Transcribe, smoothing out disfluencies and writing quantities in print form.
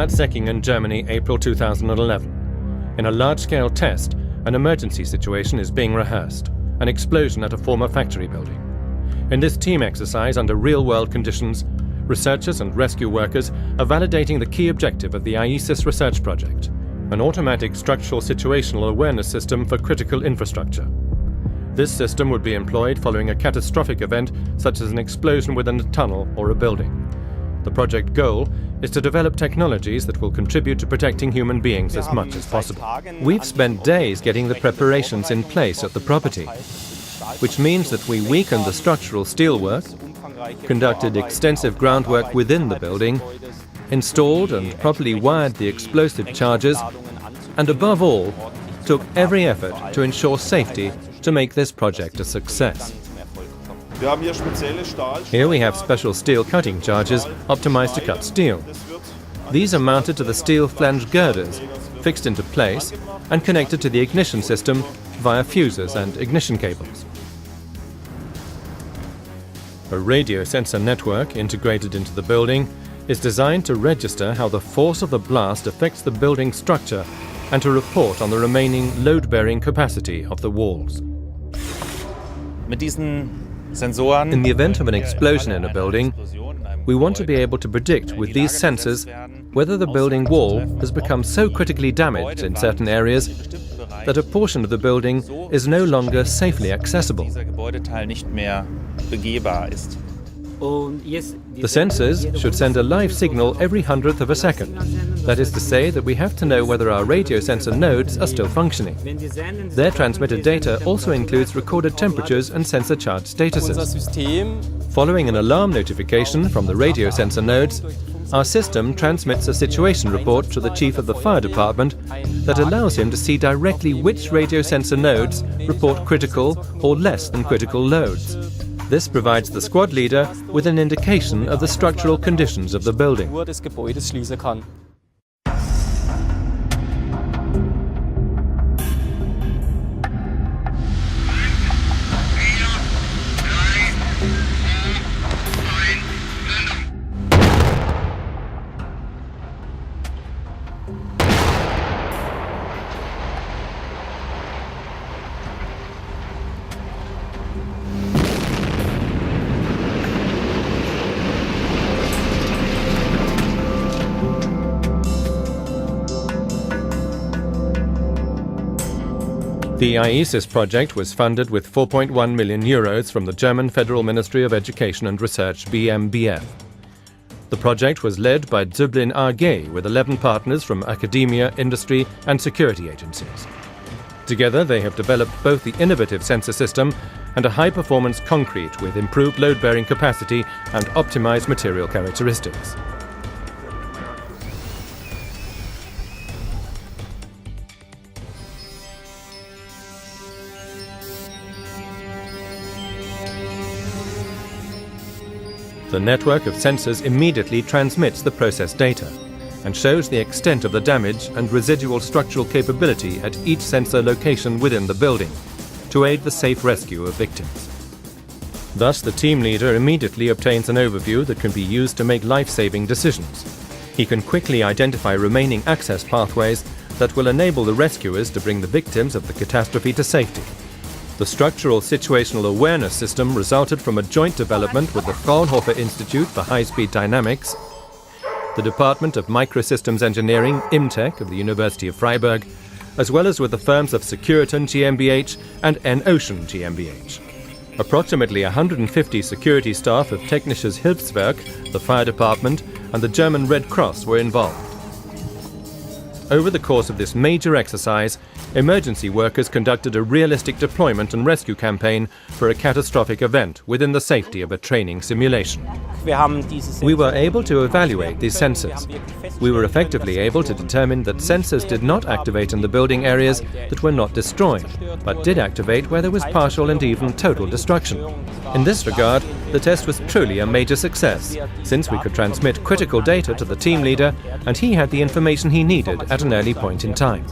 Bad Säckingen, Germany, April 2011. In a large-scale test, an emergency situation is being rehearsed, an explosion at a former factory building. In this team exercise under real-world conditions, researchers and rescue workers are validating the key objective of the AISIS research project, an automatic structural situational awareness system for critical infrastructure. This system would be employed following a catastrophic event such as an explosion within a tunnel or a building. The project goal is to develop technologies that will contribute to protecting human beings as much as possible. We've spent days getting the preparations in place at the property, which means that we weakened the structural steelwork, conducted extensive groundwork within the building, installed and properly wired the explosive charges, and above all, took every effort to ensure safety to make this project a success. Here we have special steel cutting charges optimized to cut steel. These are mounted to the steel flange girders, fixed into place and connected to the ignition system via fuses and ignition cables. A radio sensor network integrated into the building is designed to register how the force of the blast affects the building structure and to report on the remaining load-bearing capacity of the walls. In the event of an explosion in a building, we want to be able to predict with these sensors whether the building wall has become so critically damaged in certain areas that a portion of the building is no longer safely accessible. The sensors should send a live signal every 100th of a second. That is to say that we have to know whether our radio sensor nodes are still functioning. Their transmitted data also includes recorded temperatures and sensor charge statuses. Following an alarm notification from the radio sensor nodes, our system transmits a situation report to the chief of the fire department that allows him to see directly which radio sensor nodes report critical or less than critical loads. This provides the squad leader with an indication of the structural conditions of the building. The AISIS project was funded with 4.1 million euros from the German Federal Ministry of Education and Research, BMBF. The project was led by Züblin AG with 11 partners from academia, industry and security agencies. Together they have developed both the innovative sensor system and a high-performance concrete with improved load-bearing capacity and optimized material characteristics. The network of sensors immediately transmits the process data and shows the extent of the damage and residual structural capability at each sensor location within the building to aid the safe rescue of victims. Thus, the team leader immediately obtains an overview that can be used to make life-saving decisions. He can quickly identify remaining access pathways that will enable the rescuers to bring the victims of the catastrophe to safety. The structural situational awareness system resulted from a joint development with the Fraunhofer Institute for High-Speed Dynamics, the Department of Microsystems Engineering, IMTech of the University of Freiburg, as well as with the firms of Securiton GmbH and N-Ocean GmbH. Approximately 150 security staff of Technisches Hilfswerk, the fire department, and the German Red Cross were involved. Over the course of this major exercise, emergency workers conducted a realistic deployment and rescue campaign for a catastrophic event within the safety of a training simulation. We were able to evaluate these sensors. We were effectively able to determine that sensors did not activate in the building areas that were not destroyed, but did activate where there was partial and even total destruction. In this regard, the test was truly a major success, since we could transmit critical data to the team leader and he had the information he needed at an early point in time.